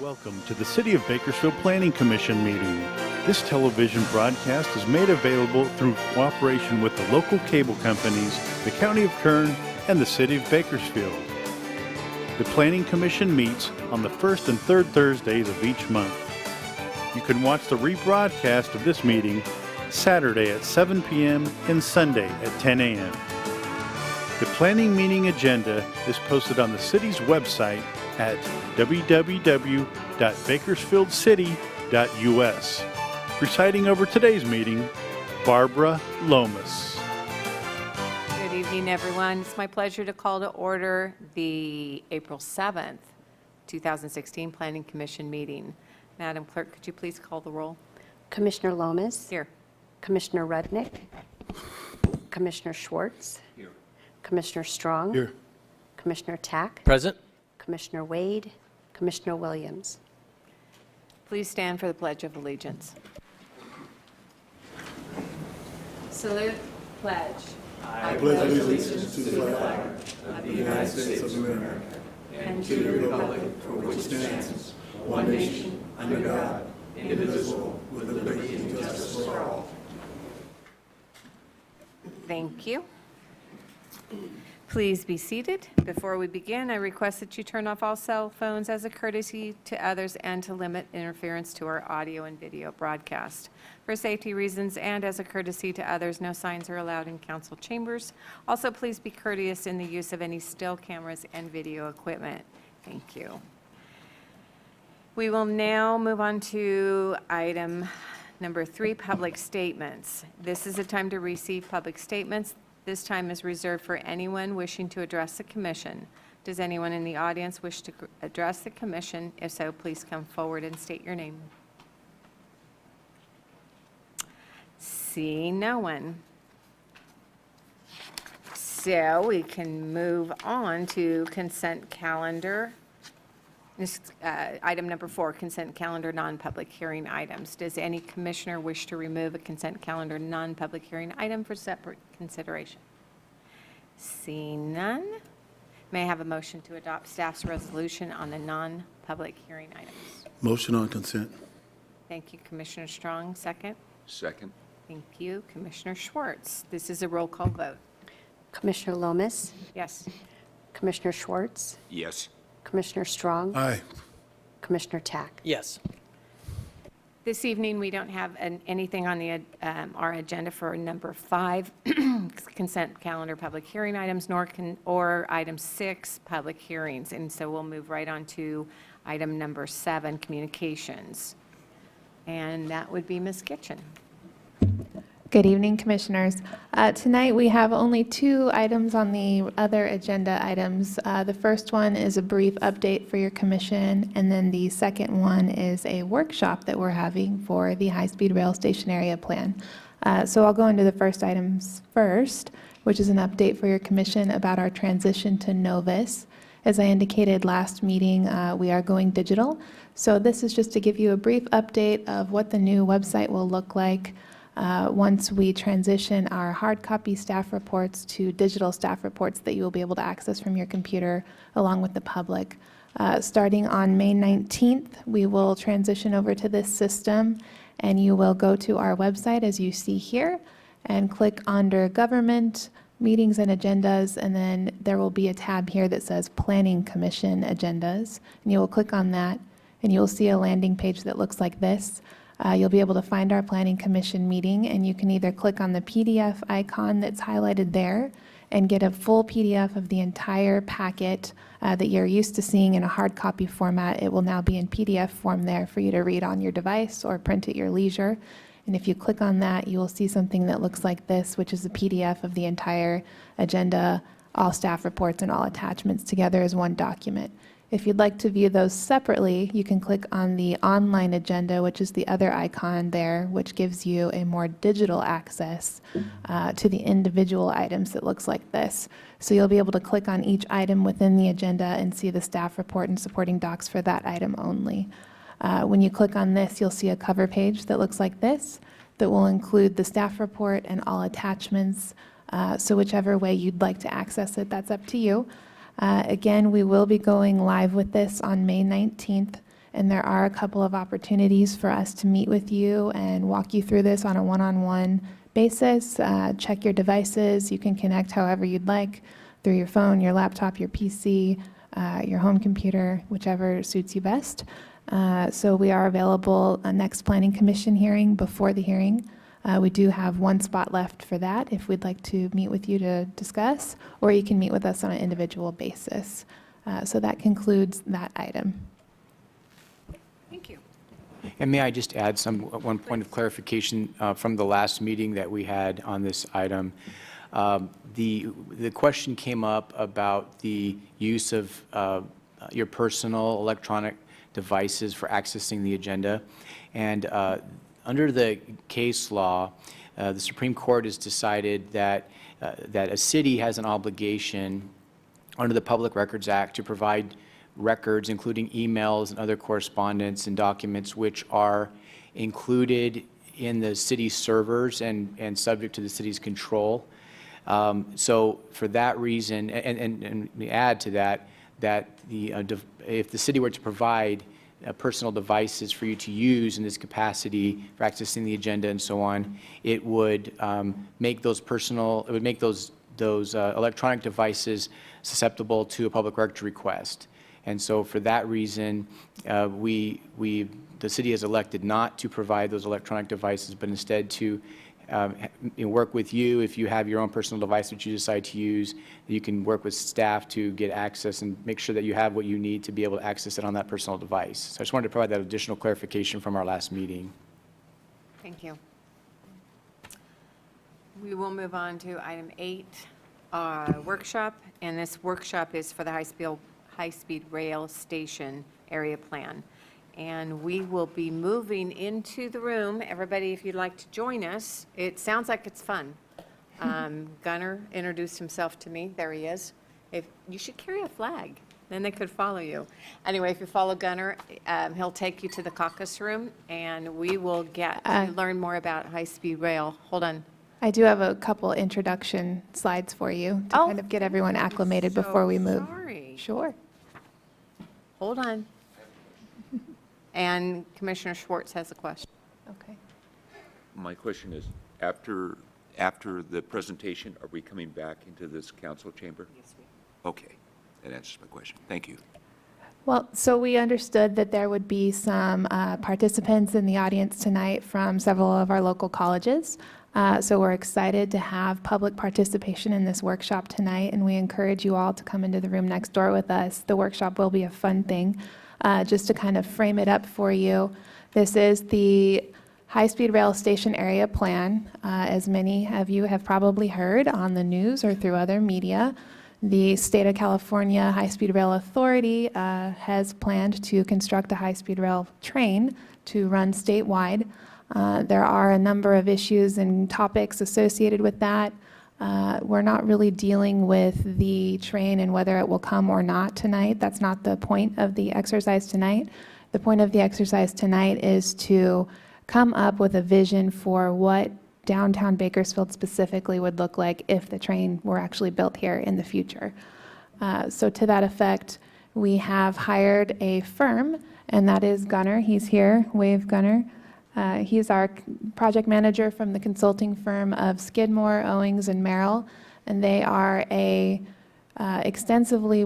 Welcome to the City of Bakersfield Planning Commission meeting. This television broadcast is made available through cooperation with the local cable companies, the County of Kern, and the City of Bakersfield. The Planning Commission meets on the first and third Thursdays of each month. You can watch the rebroadcast of this meeting Saturday at 7 p.m. and Sunday at 10 a.m. The planning meeting agenda is posted on the city's website at www.bakersfieldcity.us. Presiding over today's meeting, Barbara Lomas. Good evening, everyone. It's my pleasure to call to order the April 7th, 2016 Planning Commission meeting. Madam Clerk, could you please call the roll? Commissioner Lomas. Here. Commissioner Rudnick. Commissioner Schwartz. Here. Commissioner Strong. Here. Commissioner Tack. Present. Commissioner Wade. Commissioner Williams. Please stand for the Pledge of Allegiance. Salute, pledge. I pledge allegiance to the flag of the United States of America and to the republic for which it stands, one nation, under God, indivisible, with liberty and justice for all. Thank you. Please be seated. Before we begin, I request that you turn off all cell phones as a courtesy to others and to limit interference to our audio and video broadcast. For safety reasons and as a courtesy to others, no signs are allowed in council chambers. Also, please be courteous in the use of any still cameras and video equipment. Thank you. We will now move on to item number 3, public statements. This is a time to receive public statements. This time is reserved for anyone wishing to address the commission. Does anyone in the audience wish to address the commission? If so, please come forward and state your name. Seeing no one. So we can move on to consent calendar. Item number 4, consent calendar non-public hearing items. Does any commissioner wish to remove a consent calendar non-public hearing item for separate consideration? Seeing none, may I have a motion to adopt staff's resolution on the non-public hearing items? Motion on consent. Thank you, Commissioner Strong. Second. Second. Thank you, Commissioner Schwartz. This is a roll call vote. Commissioner Lomas. Yes. Commissioner Schwartz. Yes. Commissioner Strong. Aye. Commissioner Tack. Yes. This evening, we don't have anything on the our agenda for number 5, consent calendar public hearing items, or item 6, public hearings. And so we'll move right on to item number 7, communications. And that would be Ms. Kitchen. Good evening, Commissioners. Tonight we have only 2 items on the other agenda items. The first one is a brief update for your commission, and then the second one is a workshop that we're having for the high-speed rail station area plan. So I'll go into the first items first, which is an update for your commission about our transition to Novus. As I indicated last meeting, we are going digital. So this is just to give you a brief update of what the new website will look like once we transition our hard copy staff reports to digital staff reports that you will be able to access from your computer along with the public. Starting on May 19th, we will transition over to this system, and you will go to our website as you see here and click under Government, Meetings and Agendas, and then there will be a tab here that says Planning Commission Agendas, and you will click on that, and you'll see a landing page that looks like this. You'll be able to find our Planning Commission meeting, and you can either click on the PDF icon that's highlighted there and get a full PDF of the entire packet that you're used to seeing in a hard copy format. It will now be in PDF form there for you to read on your device or print at your leisure. And if you click on that, you will see something that looks like this, which is a PDF of the entire agenda, all staff reports, and all attachments together as one document. If you'd like to view those separately, you can click on the online agenda, which is the other icon there, which gives you a more digital access to the individual items that looks like this. So you'll be able to click on each item within the agenda and see the staff report and supporting docs for that item only. When you click on this, you'll see a cover page that looks like this that will include the staff report and all attachments. So whichever way you'd like to access it, that's up to you. Again, we will be going live with this on May 19th, and there are a couple of opportunities for us to meet with you and walk you through this on a one-on-one basis. Check your devices. You can connect however you'd like through your phone, your laptop, your PC, your home computer, whichever suits you best. So we are available next Planning Commission hearing before the hearing. We do have one spot left for that if we'd like to meet with you to discuss, or you can meet with us on an individual basis. So that concludes that item. Thank you. And may I just add one point of clarification from the last meeting that we had on this item? The question came up about the use of your personal electronic devices for accessing the agenda. And under the case law, the Supreme Court has decided that a city has an obligation under the Public Records Act to provide records, including emails and other correspondence and documents which are included in the city's servers and subject to the city's control. So for that reason, and we add to that, if the city were to provide personal devices for you to use in this capacity for accessing the agenda and so on, it would make those electronic devices susceptible to a public records request. And so for that reason, the city has elected not to provide those electronic devices, but instead to work with you. If you have your own personal device that you decide to use, you can work with staff to get access and make sure that you have what you need to be able to access it on that personal device. So I just wanted to provide that additional clarification from our last meeting. Thank you. We will move on to item 8, workshop, and this workshop is for the high-speed rail station area plan. And we will be moving into the room. Everybody, if you'd like to join us, it sounds like it's fun. Gunnar introduced himself to me. There he is. You should carry a flag, then they could follow you. Anyway, if you follow Gunnar, he'll take you to the caucus room, and we will get to learn more about high-speed rail. Hold on. I do have a couple introduction slides for you to kind of get everyone acclimated before we move. Sorry. Sure. Hold on. And Commissioner Schwartz has a question. Okay. My question is, after the presentation, are we coming back into this council chamber? Yes, we are. Okay, that answers my question. Thank you. Well, so we understood that there would be some participants in the audience tonight from several of our local colleges. So we're excited to have public participation in this workshop tonight, and we encourage you all to come into the room next door with us. The workshop will be a fun thing. Just to kind of frame it up for you, this is the high-speed rail station area plan. As many of you have probably heard on the news or through other media, the State of California High-Speed Rail Authority has planned to construct a high-speed rail train to run statewide. There are a number of issues and topics associated with that. We're not really dealing with the train and whether it will come or not tonight. That's not the point of the exercise tonight. The point of the exercise tonight is to come up with a vision for what downtown Bakersfield specifically would look like if the train were actually built here in the future. So to that effect, we have hired a firm, and that is Gunnar. He's here. Wave, Gunnar. He's our project manager from the consulting firm of Skidmore, Owings, and Merrill, and they are a extensively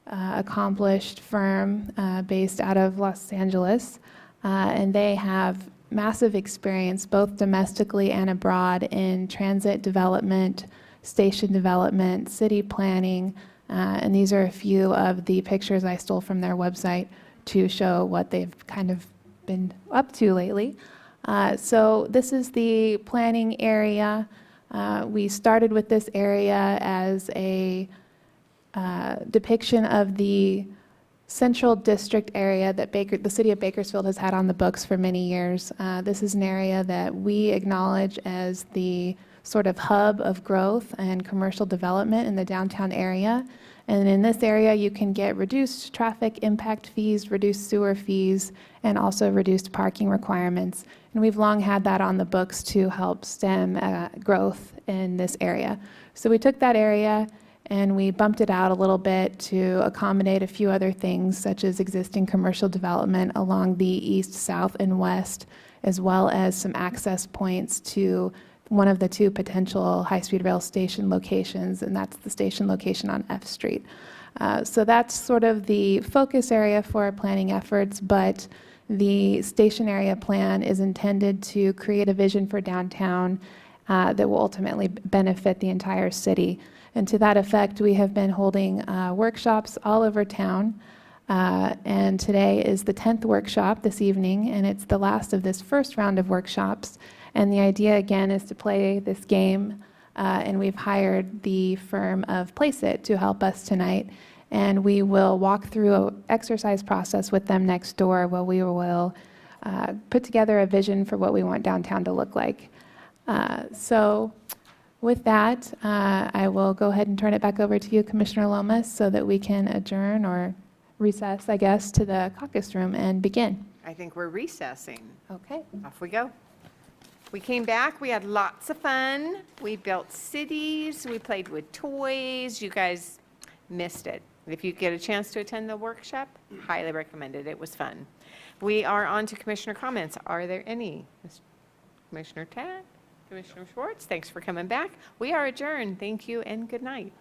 accomplished firm based out of Los Angeles, and they have massive experience both domestically and abroad in transit development, station development, city planning, and these are a few of the pictures I stole from their website to show what they've kind of been up to lately. So this is the planning area. We started with this area as a depiction of the central district area that the city of Bakersfield has had on the books for many years. This is an area that we acknowledge as the sort of hub of growth and commercial development in the downtown area. And in this area, you can get reduced traffic impact fees, reduced sewer fees, and also reduced parking requirements. And we've long had that on the books to help stem growth in this area. So we took that area and we bumped it out a little bit to accommodate a few other things, such as existing commercial development along the east, south, and west, as well as some access points to one of the two potential high-speed rail station locations, and that's the station location on F Street. So that's sort of the focus area for our planning efforts, but the station area plan is intended to create a vision for downtown that will ultimately benefit the entire city. And to that effect, we have been holding workshops all over town. And today is the 10th workshop this evening, and it's the last of this first round of workshops. And the idea, again, is to play this game. And we've hired the firm of Placeit to help us tonight. And we will walk through an exercise process with them next door where we will put together a vision for what we want downtown to look like. So with that, I will go ahead and turn it back over to you, Commissioner Lomas, so that we can adjourn or recess, I guess, to the caucus room and begin. I think we're recessing. Okay. Off we go. We came back, we had lots of fun. We built cities, we played with toys. You guys missed it. If you get a chance to attend the workshop, highly recommend it. It was fun. We are on to commissioner comments. Are there any? Commissioner Tack, Commissioner Schwartz, thanks for coming back. We are adjourned. Thank you and good night.